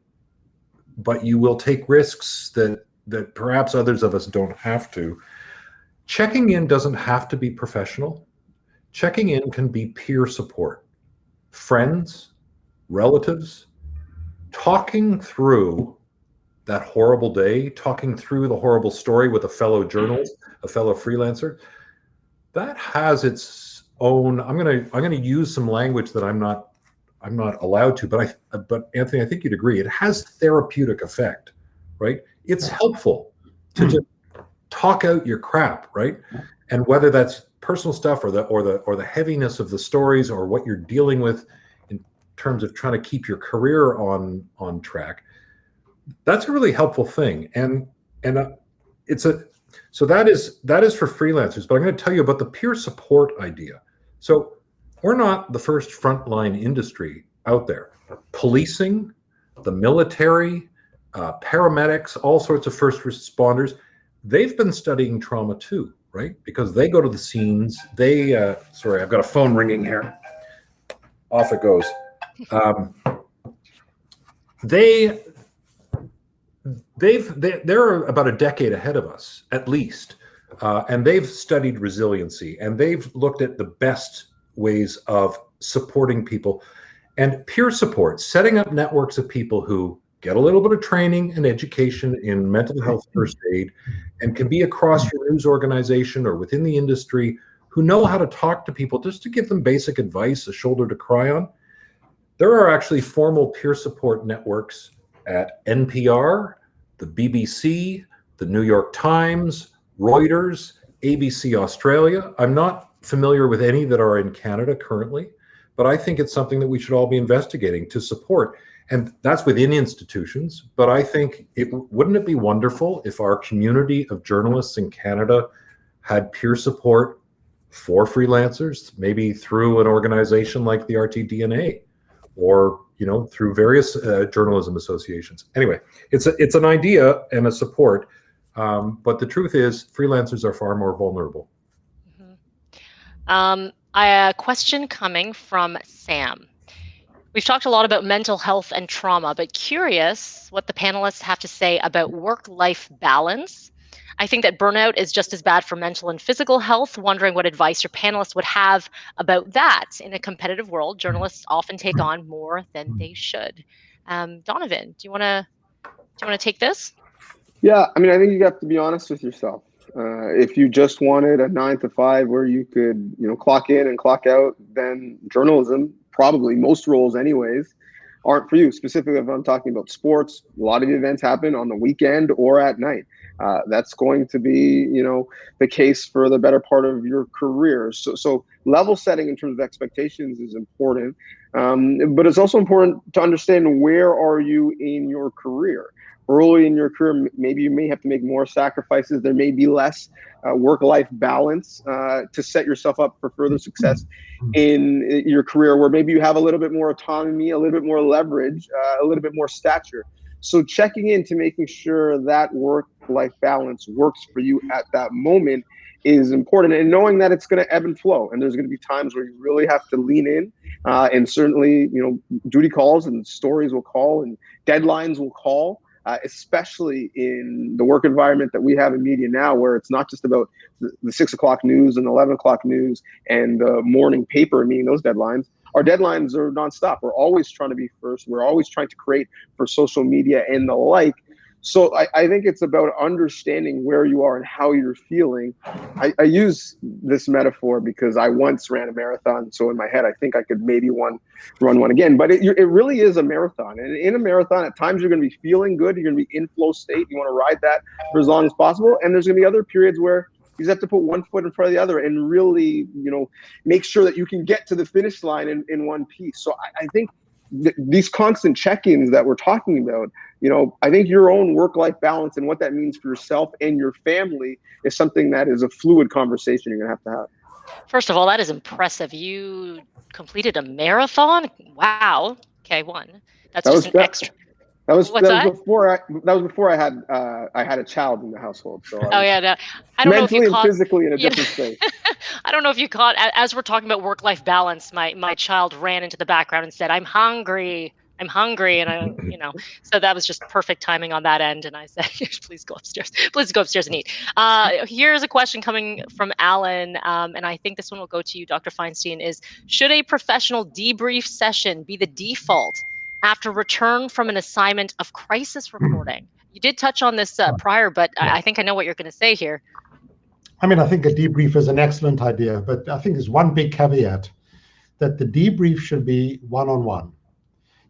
D: but you will take risks that perhaps others of us don't have to. Checking in doesn't have to be professional. Checking in can be peer support, friends, relatives, talking through that horrible day, talking through the horrible story with a fellow journalist, a fellow freelancer. That has its own. I'm gonna use some language that I'm not allowed to, but Anthony, I think you'd agree. It has therapeutic effect, right? It's helpful to just talk out your crap, right? And whether that's personal stuff or the heaviness of the stories or what you're dealing with in terms of trying to keep your career on track, that's a really helpful thing. And so that is for freelancers. But I'm going to tell you about the peer support idea. So we're not the first frontline industry out there. Policing, the military, paramedics, all sorts of first responders, they've been studying trauma too, right? Because they go to the scenes. Sorry, I've got a phone ringing here. Off it goes. They're about a decade ahead of us, at least. And they've studied resiliency, and they've looked at the best ways of supporting people. And peer support, setting up networks of people who get a little bit of training and education in mental health first aid and can be across your news organization or within the industry, who know how to talk to people just to give them basic advice, a shoulder to cry on. There are actually formal peer support networks at NPR, the BBC, the New York Times, Reuters, ABC Australia. I'm not familiar with any that are in Canada currently, but I think it's something that we should all be investigating to support. And that's within institutions. But I think wouldn't it be wonderful if our community of journalists in Canada had peer support for freelancers, maybe through an organization like the RTDNA, or through various journalism associations. Anyway, it's an idea and a support, but the truth is freelancers are far more vulnerable.
A: A question coming from Sam. We've talked a lot about mental health and trauma, but curious what the panelists have to say about work-life balance. I think that burnout is just as bad for mental and physical health. Wondering what advice your panelists would have about that. In a competitive world, journalists often take on more than they should. Donovan, do you want to take this?
C: Yeah, I mean, I think you have to be honest with yourself. If you just wanted a 9 to 5 where you could, clock in and clock out, then journalism, probably most roles anyways, aren't for you. Specifically, if I'm talking about sports, a lot of the events happen on the weekend or at night. That's going to be, the case for the better part of your career. So level setting in terms of expectations is important, but it's also important to understand where are you in your career. Early in your career, maybe you may have to make more sacrifices. There may be less work-life balance to set yourself up for further success in your career, where maybe you have a little bit more autonomy, a little bit more leverage, a little bit more stature. So checking into making sure that work-life balance works for you at that moment is important, and knowing that it's going to ebb and flow, and there's going to be times where you really have to lean in, and certainly, duty calls and stories will call and deadlines will call. Especially in the work environment that we have in media now, where it's not just about the 6 o'clock news and 11 o'clock news and the morning paper meeting those deadlines. Our deadlines are nonstop. We're always trying to be first. We're always trying to create for social media and the like. So I think it's about understanding where you are and how you're feeling. I use this metaphor because I once ran a marathon. So in my head, I think I could maybe run one again. But it really is a marathon. And in a marathon, at times you're going to be feeling good. You're going to be in flow state. You want to ride that for as long as possible. And there's going to be other periods where you just have to put one foot in front of the other and really, make sure that you can get to the finish line in one piece. So I think these constant check-ins that we're talking about, I think your own work-life balance and what that means for yourself and your family is something that is a fluid conversation you're going to have.
A: First of all, that is impressive. You completed a marathon? Wow. Okay, one. That's just an extra.
C: That was before I had a child in the household. So
A: I don't know if you caught,
C: and physically in a different space.
A: I don't know if you caught, as we're talking about work-life balance, my child ran into the background and said, I'm hungry, and so that was just perfect timing on that end. And I said, please go upstairs and eat. Here's a question coming from Alan, and I think this one will go to you, Dr. Feinstein, is, should a professional debrief session be the default after return from an assignment of crisis reporting? You did touch on this prior, but I think I know what you're going to say here.
B: I mean, I think a debrief is an excellent idea, but I think there's one big caveat, that the debrief should be one-on-one.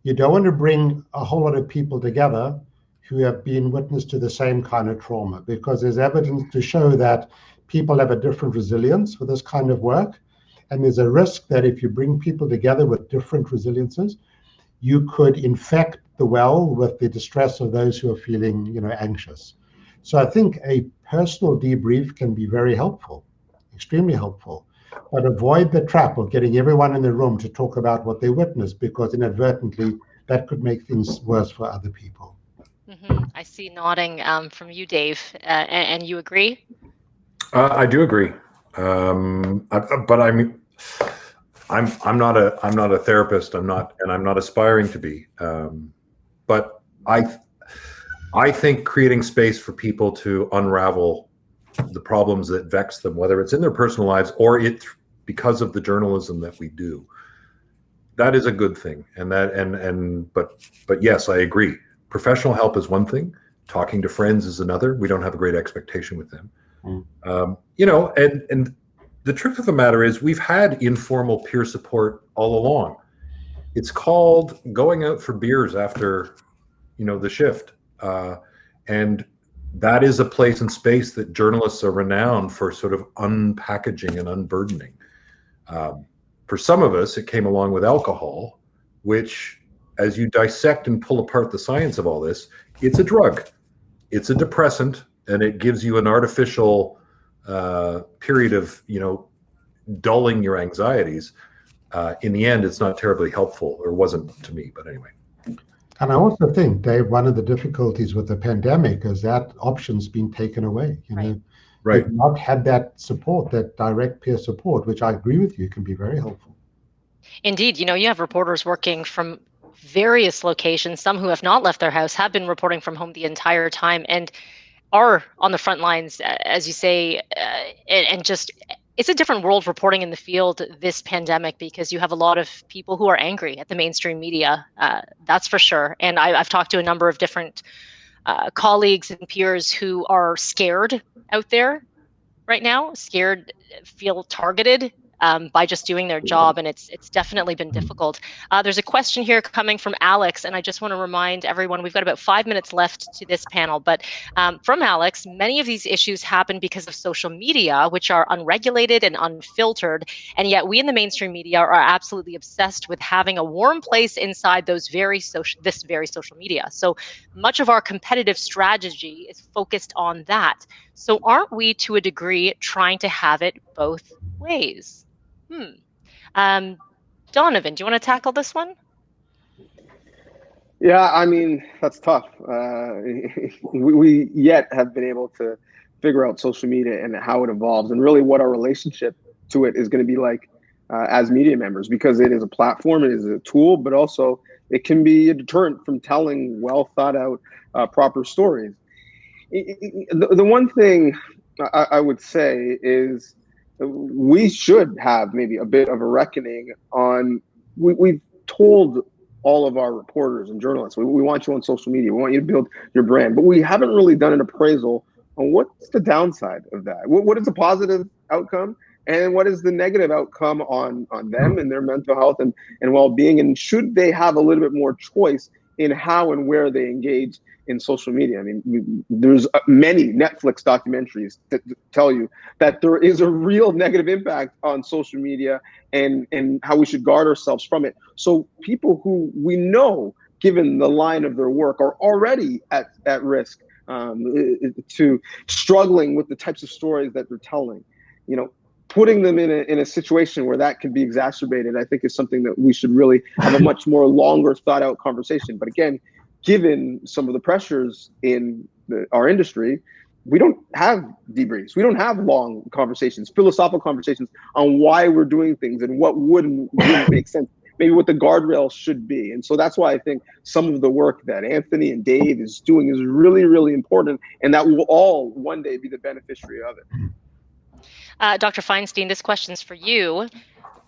B: You don't want to bring a whole lot of people together who have been witness to the same kind of trauma, because there's evidence to show that people have a different resilience for this kind of work. And there's a risk that if you bring people together with different resiliences, you could infect the well with the distress of those who are feeling, anxious. So I think a personal debrief can be very helpful, extremely helpful, but avoid the trap of getting everyone in the room to talk about what they witnessed, because inadvertently that could make things worse for other people.
A: Mm-hmm. I see nodding from you, Dave, and you agree?
D: I do agree, but I mean, I'm not a therapist. I'm not aspiring to be. But I think creating space for people to unravel the problems that vex them, whether it's in their personal lives or because of the journalism that we do, that is a good thing. But yes, I agree. Professional help is one thing. Talking to friends is another. We don't have a great expectation with them. And the truth of the matter is, we've had informal peer support all along. It's called going out for beers after, the shift. And that is a place and space that journalists are renowned for sort of unpackaging and unburdening. For some of us, it came along with alcohol, which, as you dissect and pull apart the science of all this, it's a drug, it's a depressant, and it gives you an artificial period of, dulling your anxieties. In the end, it's not terribly helpful, or wasn't to me, but anyway.
B: And I also think, Dave, one of the difficulties with the pandemic is that option's been taken away.
D: Right.
B: We've not had that support, that direct peer support, which I agree with you can be very helpful.
A: Indeed, you have reporters working from various locations. Some who have not left their house have been reporting from home the entire time and are on the front lines, as you say, and just it's a different world reporting in the field this pandemic because you have a lot of people who are angry at the mainstream media. That's for sure. And I've talked to a number of different colleagues and peers who are scared out there right now, scared, feel targeted by just doing their job, and it's definitely been difficult. There's a question here coming from Alex, and I just want to remind everyone we've got about 5 minutes left to this panel. But from Alex, many of these issues happen because of social media, which are unregulated and unfiltered, and yet we in the mainstream media are absolutely obsessed with having a warm place inside this very social media. So much of our competitive strategy is focused on that. So aren't we, to a degree, trying to have it both ways? Donovan, do you want to tackle this one?
C: Yeah, I mean, that's tough. We yet have been able to figure out social media and how it evolves and really what our relationship to it is going to be like as media members, because it is a platform, it is a tool, but also it can be a deterrent from telling well thought out, proper stories. The one thing I would say is we should have maybe a bit of a reckoning on, we've told all of our reporters and journalists, we want you on social media, we want you to build your brand, but we haven't really done an appraisal on what's the downside of that. What is the positive outcome and what is the negative outcome on them and their mental health and well-being, and should they have a little bit more choice in how and where they engage in social media? I mean, there's many Netflix documentaries that tell you that there is a real negative impact on social media and how we should guard ourselves from it. So people who we know, given the line of their work, are already at risk to struggling with the types of stories that they're telling, putting them in a situation where that can be exacerbated, I think is something that we should really have a much more longer thought out conversation. But again, given some of the pressures in our industry, we don't have debriefs. We don't have long conversations, philosophical conversations on why we're doing things and what wouldn't make sense, maybe what the guardrails should be. And so that's why I think some of the work that Anthony and Dave is doing is really, really important, and that we'll all one day be the beneficiary of it.
A: Dr. Feinstein, this question's for you.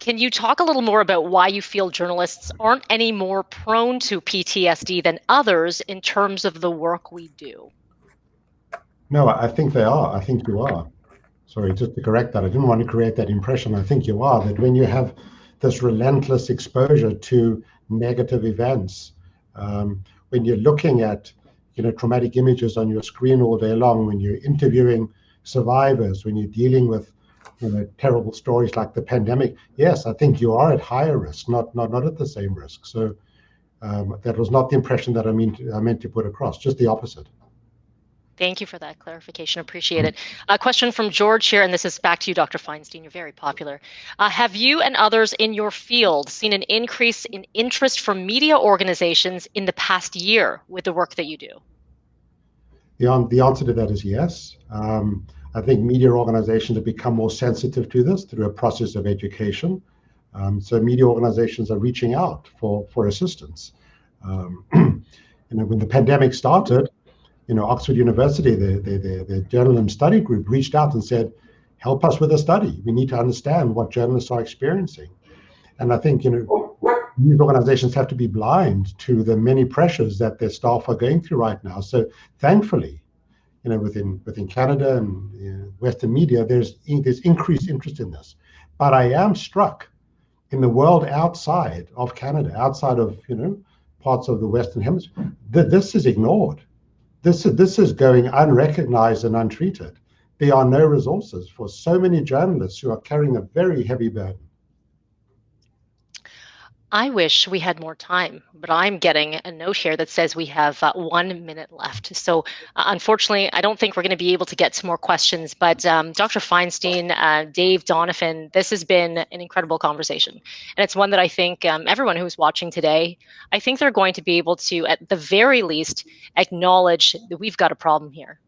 A: Can you talk a little more about why you feel journalists aren't any more prone to PTSD than others in terms of the work we do?
B: No, I think they are. I think you are. Sorry, just to correct that. I didn't want to create that impression. I think you are, that when you have this relentless exposure to negative events, when you're looking at traumatic images on your screen all day long, when you're interviewing survivors, when you're dealing with terrible stories like the pandemic, yes, I think you are at higher risk, not at the same risk. So that was not the impression that I meant to put across, just the opposite.
A: Thank you for that clarification. Appreciate it. A question from George here, and this is back to you, Dr. Feinstein. You're very popular. Have you and others in your field seen an increase in interest from media organizations in the past year with the work that you do?
B: The answer to that is yes. I think media organizations have become more sensitive to this through a process of education. So media organizations are reaching out for assistance. When the pandemic started, Oxford University, the journalism study group reached out and said, help us with a study. We need to understand what journalists are experiencing. And I think, news organizations have to be blind to the many pressures that their staff are going through right now. So thankfully, within Canada and Western media, there's increased interest in this. But I am struck in the world outside of Canada, outside of parts of the Western Hemisphere, that this is ignored. This is going unrecognized and untreated. There are no resources for so many journalists who are carrying a very heavy burden.
A: I wish we had more time, but I'm getting a note here that says we have 1 minute left. So unfortunately, I don't think we're going to be able to get to more questions. But Dr. Feinstein, Dave, Donovan, this has been an incredible conversation. And it's one that I think everyone who's watching today, I think they're going to be able to, at the very least, acknowledge that we've got a problem here.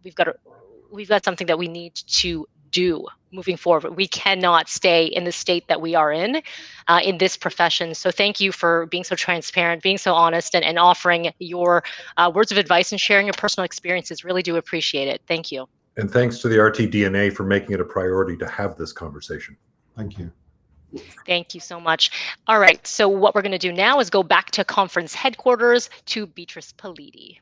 A: We've got something that we need to do moving forward. We cannot stay in the state that we are in this profession. So thank you for being so transparent, being so honest, and offering your words of advice and sharing your personal experiences. Really do appreciate it. Thank you.
D: And thanks to the RTDNA for making it a priority to have this conversation.
B: Thank you.
A: Thank you so much. All right, so what we're going to do now is go back to conference headquarters to Beatrice Politi.